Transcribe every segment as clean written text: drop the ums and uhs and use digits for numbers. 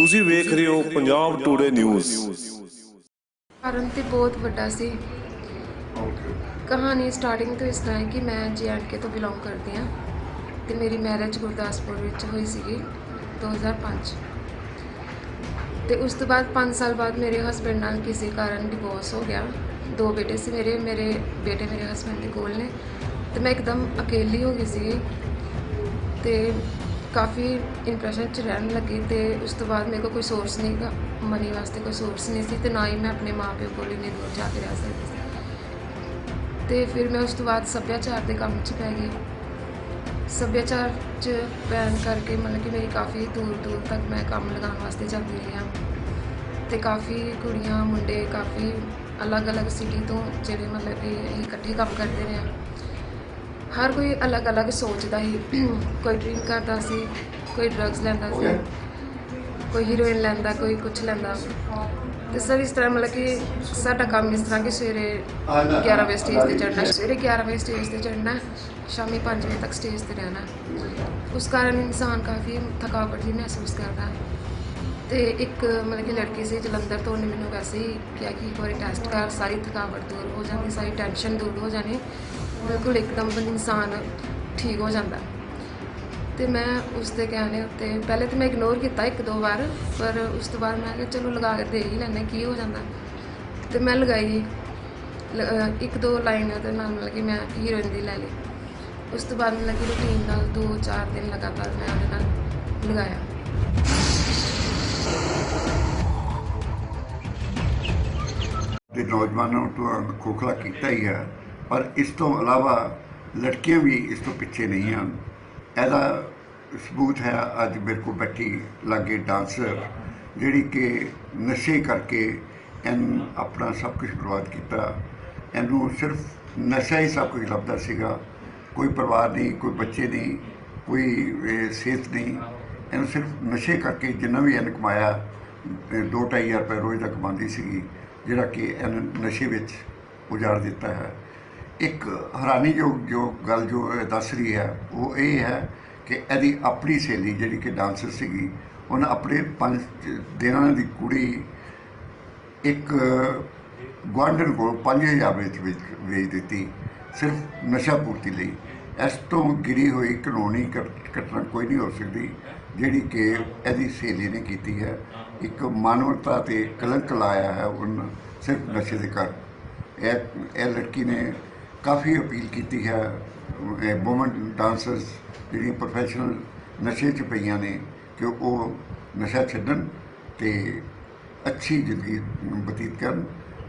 ਤੁਸੀਂ ਵੇਖ ਰਹੇ ਹੋ ਪੰਜਾਬ ਟੂਡੇ ਨਿਊਜ਼। ਕਾਰਨ ਤੇ ਬਹੁਤ ਵੱਡਾ ਸੀ। ਕਹਾਣੀ ਸਟਾਰਟਿੰਗ ਤੋਂ ਇਸ ਤਰ੍ਹਾਂ ਹੈ ਕਿ ਮੈਂ JNK ਤੋਂ ਬਿਲੋਂਗ ਕਰਦੀ ਹਾਂ ਤੇ ਮੇਰੀ ਮੈਰਿਜ ਗੁਰਦਾਸਪੁਰ ਵਿੱਚ ਹੋਈ ਸੀਗੀ 2005 ਤੇ ਉਸ ਤੋਂ ਬਾਅਦ 5 ਸਾਲ ਬਾਅਦ ਮੇਰੇ ਹਸਬੈਂਡ ਨਾਲ ਕਿਸੇ ਕਾਰਨ ਡਿਵੋਰਸ ਹੋ ਗਿਆ। 2 ਬੇਟੇ ਸੀ ਮੇਰੇ ਬੇਟੇ ਮੇਰੇ ਹਸਬੈਂਡ ਦੇ ਕੋਲ ਨੇ ਤੇ ਮੈਂ ਇੱਕਦਮ ਅਕੇਲੀ ਹੋ ਗਈ ਸੀ ਤੇ ਕਾफ़ी इंप्रेशन च रहन लगी। तो उस तो बाद मेरे को कोई सोर्स नहीं गा, मनी वास्ते कोई सोर्स नहीं सी, तो ना ही मैं अपने माँ प्यो को इन्नी दूर जाके रह सकती सी। तो फिर मैं उस तो बाद सभ्याचार के काम च पै गई। सभ्याचार च पैन करके मतलब कि मेरी काफ़ी दूर दूर तक मैं काम लगाने वास्ते जाती रही हाँ। तो काफ़ी कुड़ियाँ मुंडे काफ़ी अलग अलग सिटी तो जोड़े मतलब कि इकट्ठे काम करते रहे। हर कोई अलग अलग सोचता ही, कोई ड्रिंक करता सी, कोई ड्रग्स लैंदा सी, कोई हीरोइन लैंदा, कोई कुछ लैंदा। तो सर इस तरह मतलब कि साडा काम इस तरह कि सवेरे 11 बजे स्टेज पर चढ़ना, सवेरे 11 बजे स्टेज पर चढ़ना, शामी 5 बजे तक स्टेज पर रहना। उस कारण इंसान काफ़ी थकावट ही महसूस करता। तो एक मतलब कि लड़की से जलंधर तो उन्हें मैंने वैसे ही किया कि एक बार टेस्ट कर, सारी थकावट दूर हो जाती, सारी टेंशन दूर हो जानी, बिल्कुल एकदम इंसान ठीक हो जाता। तो मैं उसके कहने उत्ते पहले तो मैं इग्नोर किया 1-2 बार, पर उस तो बाद मैं चलो लगा के दे ही लैने की हो जाता। तो मैं लगाई 1-2 लाइन तो मतलब कि मैं हीरोइन दी लै ली। उस तो बाद मतलब कि रूटीन नाल 2-4 दिन लगातार मैं उहदे नाल लगाया। नौजवानों तो खोखला किया ही है, पर इस तो अलावा लड़कियां भी इस तो पिछे नहीं हैं। ऐसा सबूत है अज मेरे को बैठी लागे डांसर जिहड़ी कि नशे करके इन अपना सब कुछ बर्बाद किया। इनू सिर्फ नशा ही सब कुछ लभदा सीगा, कोई परिवार नहीं, कोई बच्चे नहीं, कोई सेहत नहीं। इनू सिर्फ नशे करके जिन्ना भी इन कमाया 2-2.5 हज़ार रुपये रोज़ का कमाती सी, जिहड़ा कि इन नशे विच उजाड़ दिता है। एक हैरानीयोग जो गल जो दस रही है वो ये है कि यदि अपनी सहेली जी कि डांसर सी, उन्हें अपने 5 दिनों की कुड़ी एक गुआढ़न को 5,000 बेच दी, सिर्फ नशा पूर्ति लिए। इस तो गिरी हुई कानूनी घटना कोई नहीं हो सकती जी कि यदि सहेली ने की है। एक मानवता से कलंक लाया है उन सिर्फ नशे के घर। यह लड़की ने काफ़ी अपील की है वूमन डांसर्स जी प्रोफैशनल नशे च पईयां ने कि वो नशा छड्डन ते अच्छी जिंदगी बतीत करन।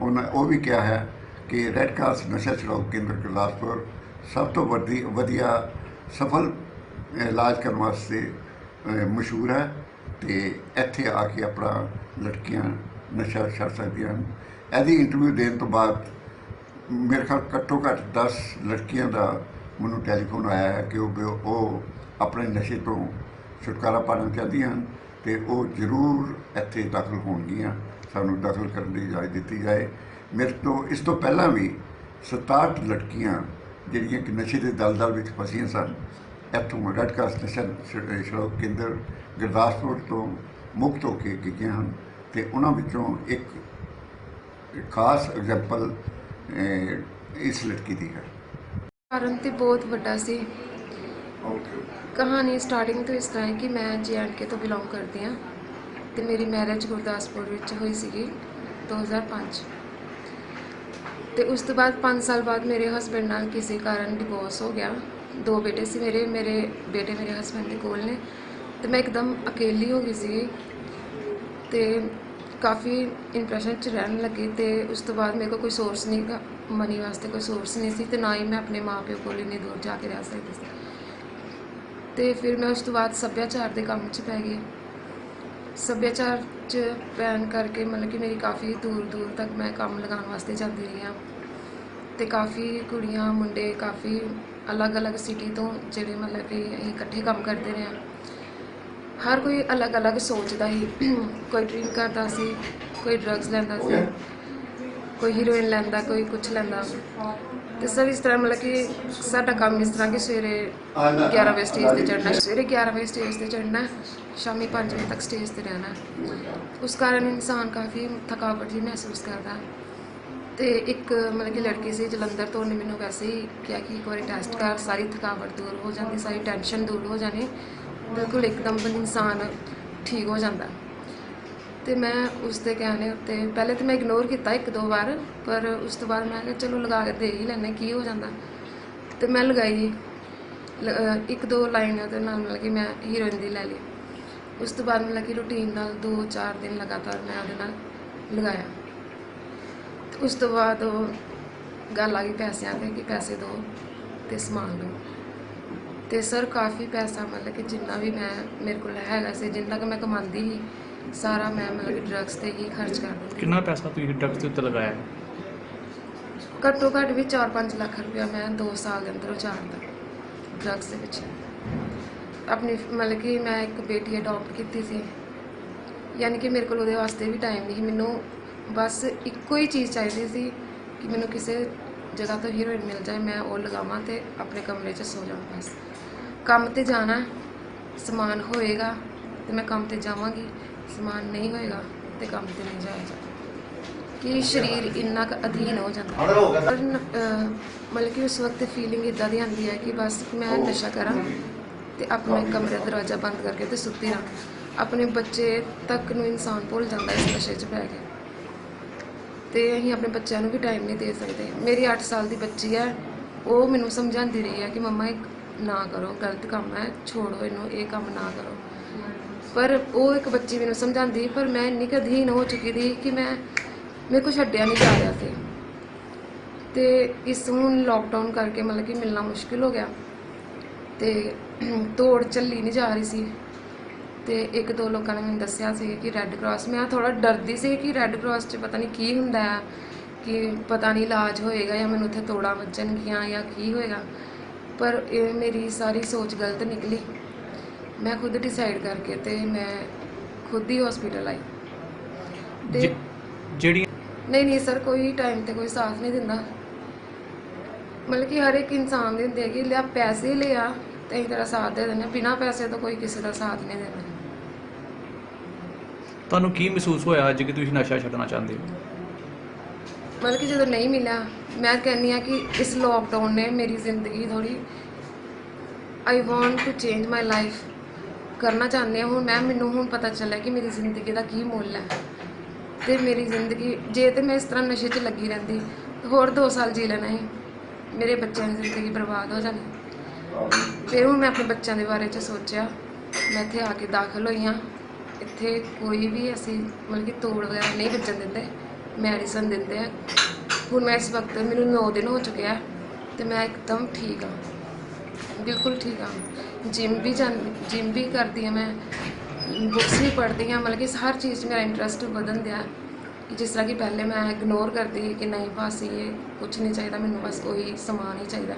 उन्हें वो भी कहा है कि रैड क्रॉस नशा छुड़ाओ केंद्र गुरदासपुर सब तो वधिया सफल इलाज करने वास्ते मशहूर है। तो इत्थे आके अपना लड़कियां नशा छड़ सकदियां हैं। यदि इंटरव्यू देने तो बाद मेरे ख्याल घट्टो घट्ट 10 लड़कियों का मैनू टैलीफोन आया है कि वो अपने नशे तो छुटकारा पाना चाहती हैं, तो वो जरूर इत्थे दाखिल होणगियां, सानू दाखिल करने की इजाज़त दी जाए। मेरे तो इस तो पहला भी 67 लड़कियां जिहड़ियां कि नशे के दलदल में फसियां सन, इत्थों रैड क्रॉस नशा छुड़ाओ केंद्र गुरदासपुर तो मुक्त होकर गईयां हन। तो उन्हां विचों एक खास एग्जाम्पल इस लड़की की है। कारण तो बहुत वड्डा सी। कहानी स्टार्टिंग तो इस तरह है कि मैं JNK तो बिलोंग करती हाँ तो मेरी मैरिज गुरदासपुर विच होई सीगी 2005 तो उस तो बाद 5 साल बाद मेरे हसबैंड नाल किसी कारण डिवोर्स हो गया। 2 बेटे सी मेरे बेटे मेरे हसबैंड के कोल ने तो मैं एकदम अकेली हो गई सी तो काफ़ी इंप्रेशन च रहन लगी। तो उस तो बाद मेरे को कोई सोर्स नहीं गा, मनी वास्ते कोई सोर्स नहीं सी, तो ना ही मैं अपने माँ प्यो को इन्नी दूर जाके रह सकती सी। तो फिर मैं उस तो बाद सभ्याचार के काम च पै गई। सभ्याचार च पैन करके मतलब कि मेरी काफ़ी दूर दूर तक मैं काम लगाने वास्ते जाती रही हाँ। तो काफ़ी कुड़ियाँ मुंडे काफ़ी अलग अलग सिटी तो जोड़े मतलब कि इकट्ठे काम करते रहे। हर कोई अलग अलग सोचता ही, कोई ड्रिंक करता सी, कोई ड्रग्स लैंदा सी, कोई हीरोइन लैंदा कोई कुछ लैंदा ते सर इस तरह मतलब कि साडा काम इस तरह कि सवेरे 11 बजे स्टेज ते चढ़ना, सवेरे 11 बजे स्टेज ते चढ़ना, शामी 5 बजे तक स्टेज ते रहना। उस कारण इंसान काफ़ी थकावट जी महसूस करता। तो एक मतलब कि लड़की सी जलंधर तो उन्हें मैंने वैसे ही किया कि एक बार टेस्ट कर, सारी थकावट दूर हो जाती, सारी टेंशन दूर हो जानी, बिल्कुल एकदम इंसान ठीक हो जाता। तो मैं उसके कहने उत्ते पहले तो मैं इग्नोर किया 1-2 बार, पर उस तो बाद मैं चलो लगा के दे ही लैने की हो जाता। तो मैं लगाई 1-2 लाइन मतलब कि मैं हीरोइन दी लै ली। उस तो बाद मतलब कि रूटीन नाल 2-4 दिन लगातार मैं उहदे लगाया। तो उस तो बाद गल आ गई पैसों की कि पैसे दो तो समान लो। तो सर काफ़ी पैसा मतलब कि जिन्ना भी मैं मेरे को हैगा से जिन्ना कि मैं कमाती ही सारा मैं मतलब कि ड्रग्स ते ही खर्च कर दिंदी। कितना पैसा ਤੁਸੀਂ ਡਰੱਗਸ ਦੇ ਉੱਤੇ ਲਗਾਇਆ? घट्टो घट्ट भी 4-5 लाख रुपया मैं 2 साल के अंदर उजाड़ता ड्रग्स के पिछे। अपनी मतलब कि मैं एक बेटी अडॉप्ट की सी, यानी कि मेरे को ਉਹਦੇ वास्ते भी टाइम नहीं, मैनू बस ਇੱਕੋ ही चीज़ चाहिए सी कि मैनू किसी जगह तो हीरोइन मिल जाए, मैं वो लगावां ते अपने कमरे 'ਚ सो जाऊँ। बस काम ते जाना, समान होएगा तो मैं काम ते जावांगी, समान नहीं होएगा तो काम ते नहीं जाया जाए कि शरीर इन्ना क अधीन हो जाता। और मतलब कि उस वक्त फीलिंग इदा दी आती है कि बस मैं नशा करा तो अपने कमरे का दरवाज़ा बंद करके तो सुती रहा। अपने बच्चे तक नूं इंसान भुल जाता इस नशे 'ਚ पै के। तो असीं अपने बच्चों भी टाइम नहीं दे सकते। मेरी 8 साल की बच्ची है, वो मैनू समझाती रही है कि मम्मा एक ना करो, गलत काम है, छोड़ो इनू, ये काम ना करो। पर वो एक बच्ची मैनू समझाती, पर मैं इन्नी क अधीन हो चुकी थी कि मेरे को छड्डिया नहीं जा रहा था। तो इस हुण लॉकडाउन करके मतलब कि मिलना मुश्किल हो गया, तो दौड़ झल्ली नहीं जा रही सी। तो 1-2 लोगों ने मैंने दस्सिया सी कि रैड क्रॉस, मैं थोड़ा डरदी सी कि रैड क्रॉस 'च पता नहीं की हुंदा है, कि पता नहीं इलाज होएगा या मैनू उत्थे तोड़ा वज्जणगियां या की होएगा। पर मेरी सारी सोच गलत निकली। मैं खुद डिसाइड करके तो मैं खुद ही हॉस्पिटल आई। ते ਜਿਹੜੀ नहीं सर, कोई टाइम ते कोई साथ नहीं दिंदा। मतलब कि हर एक इंसान दे हुंदे कि लिया पैसे लिया तो असीं तेरा साथ दे दिंदे, बिना पैसे तो कोई किसी का साथ नहीं देता। ਤੁਹਾਨੂੰ ਕੀ ਮਹਿਸੂਸ ਹੋਇਆ ਅੱਜ ਕਿ ਤੁਸੀਂ ਨਸ਼ਾ ਛੱਡਣਾ ਚਾਹੁੰਦੇ ਹੋ? मतलब कि जो नहीं मिला, मैं कहनी हाँ कि इस लॉकडाउन ने मेरी ज़िंदगी थोड़ी, I want to change my life करना चाहते हैं। हूँ मैनू हूँ पता चला कि मेरी ज़िंदगी का की मुल है। तो मेरी ज़िंदगी जे तो मैं इस तरह नशे 'ਚ लगी रहती तो होर 2 साल जी लेना ही, मेरे बच्चों की ज़िंदगी बर्बाद हो जानी। फिर हूँ मैं अपने बच्चों के बारे 'ਚ सोचा, मैं इत्थे आके दाखिल हुई हाँ। इत्थे कोई भी असी मतलब कि तोड़ वगैरह नहीं बचन देंगे, मैडिसन देंगे हैं। हुण मैं इस वक्त मैनू 9 दिन हो चुके हैं तो मैं एकदम ठीक हाँ, बिल्कुल ठीक हाँ। जिम भी करती हाँ, मैं बुक्स भी पढ़ती हाँ, मतलब कि हर चीज़ मेरा इंटरस्ट बदन दिया कि जिस तरह कि पहले मैं इग्नोर करती कि नहीं बस ये कुछ नहीं चाहिए, मैनू बस वही समान ही चाहिए।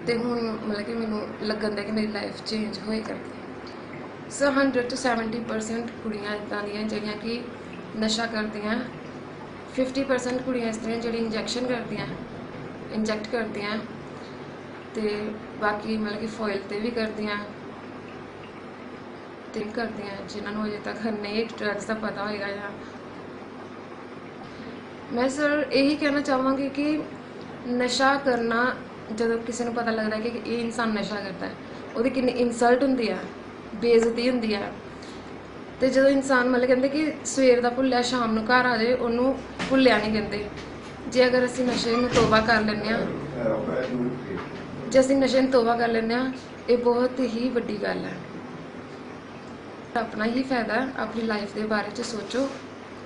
तो हुण मतलब कि मैनू लगन दिया कि मेरी लाइफ चेंज होए करती। सो 100 to 70% कुड़ियाँ इदां दियां जिहड़ियां कि नशा करदियां, 50% कुड़ियाँ इस तरह जिहड़ी इंजैक्शन करदियां, इंजैक्ट करदियां, तो बाकी मतलब कि फॉयल ते भी करदियां ते करदियां जिन्होंने अजे तक नहीं ड्रग्स का पता होएगा। या मैं सर यही कहना चाहवांगी कि नशा करना जो किसी को पता लगता है कि ये इंसान नशा करता है, वो कितनी इंसल्ट होंदी है, बेइज्जती होंदी है। तो जो इंसान मतलब कहते कि सवेर का भुल्लिया शाम को घर आ जाए उन्होंने भुल्लिया नहीं कहते। जे अगर असी नशे में तोबा कर लें, जे असी नशे में तोबा कर लें, ये बहुत ही वड्डी गल है। अपना ही फायदा है, अपनी लाइफ के बारे में सोचो,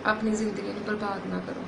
अपनी जिंदगी को बर्बाद ना करो।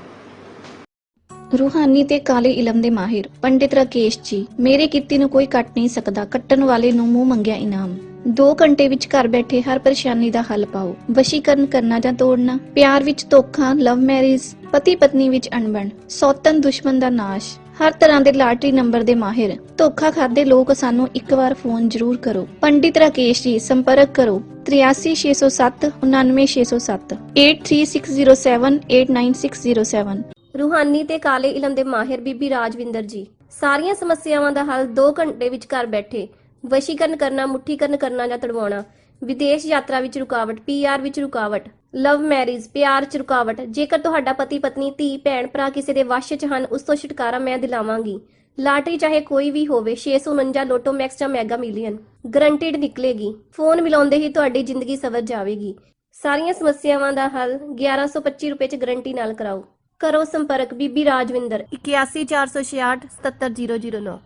रूहानी ते काले इलम दे माहिर पंडित राकेश जी, मेरे कित्ती ਨੂੰ ਕੋਈ ਕੱਟ ਨਹੀਂ ਸਕਦਾ, ਕੱਟਣ ਵਾਲੇ ਨੂੰ ਮੂੰਹ ਮੰਗਿਆ ਇਨਾਮ। 2 ਘੰਟੇ ਵਿੱਚ ਘਰ ਬੈਠੇ ਹਰ ਪਰੇਸ਼ਾਨੀ ਦਾ ਹੱਲ ਪਾਓ। ਵਸ਼ੀਕਰਨ ਕਰਨਾ ਜਾਂ ਤੋੜਨਾ, ਪਿਆਰ ਵਿੱਚ ਧੋਖਾ, ਲਵ ਮੈਰਿਜ, ਪਤੀ ਪਤਨੀ ਵਿੱਚ ਅਣਬਣ, ਸੌਤਨ ਦੁਸ਼ਮਣ ਦਾ ਨਾਸ਼, ਹਰ ਤਰ੍ਹਾਂ ਦੇ ਲਾਟਰੀ ਨੰਬਰ ਦੇ ਮਾਹਿਰ। ਧੋਖਾ ਖਾਦੇ ਲੋਕ ਸਾਨੂੰ ਇੱਕ ਵਾਰ ਫੋਨ ਜ਼ਰੂਰ ਕਰੋ। ਪੰਡਿਤ ਰਾਕੇਸ਼ ਜੀ, ਸੰਪਰਕ ਕਰੋ 83 607 99607 83607 89607। ਰੂਹਾਨੀ ਤੇ ਕਾਲੇ ਇਲਮ ਦੇ ਮਾਹਿਰ ਬੀਬੀ ਰਾਜਵਿੰਦਰ ਜੀ। ਸਾਰੀਆਂ ਸਮੱਸਿਆਵਾਂ ਦਾ ਹੱਲ 2 ਘੰਟੇ ਵਿੱਚ ਘਰ ਬੈਠੇ। ਵਸ਼ੀਕਰਨ ਕਰਨਾ, ਮੁੱਠੀਕਰਨ ਕਰਨਾ ਜਾਂ ਤੜਵਾਉਣਾ, ਵਿਦੇਸ਼ ਯਾਤਰਾ ਵਿੱਚ ਰੁਕਾਵਟ, ਪੀਆਰ ਵਿੱਚ ਰੁਕਾਵਟ, ਲਵ ਮੈਰਿਜ, ਪਿਆਰ 'ਚ ਰੁਕਾਵਟ। ਜੇਕਰ ਤੁਹਾਡਾ ਪਤੀ ਪਤਨੀ, ਧੀ ਭੈਣ ਭਰਾ ਕਿਸੇ ਦੇ ਵਸ਼ 'ਚ ਹਨ, ਉਸ ਤੋਂ ਛੁਟਕਾਰਾ ਮੈਂ ਦਿਲਾਵਾਂਗੀ। ਲਾਟਰੀ ਚਾਹੇ ਕੋਈ ਵੀ ਹੋਵੇ, 649 ਲੋਟੋ ਮੈਕਸ ਜਾਂ ਮੈਗਾ ਮਿਲੀਅਨ, ਗਰੰਟਿਡ ਨਿਕਲੇਗੀ। ਫੋਨ ਮਿਲਾਉਂਦੇ ਹੀ ਤੁਹਾਡੀ ਜ਼ਿੰਦਗੀ ਸਵਰ ਜਾਵੇਗੀ। ਸਾਰੀਆਂ ਸਮੱਸਿਆਵਾਂ ਦਾ ਹੱਲ 1125 ਰੁਪਏ 'ਚ ਗਰੰਟੀ ਨਾਲ ਕਰਾਓ। ਕਰੋ ਸੰਪਰਕ ਬੀਬੀ ਰਾਜਵਿੰਦਰ 81466 77009।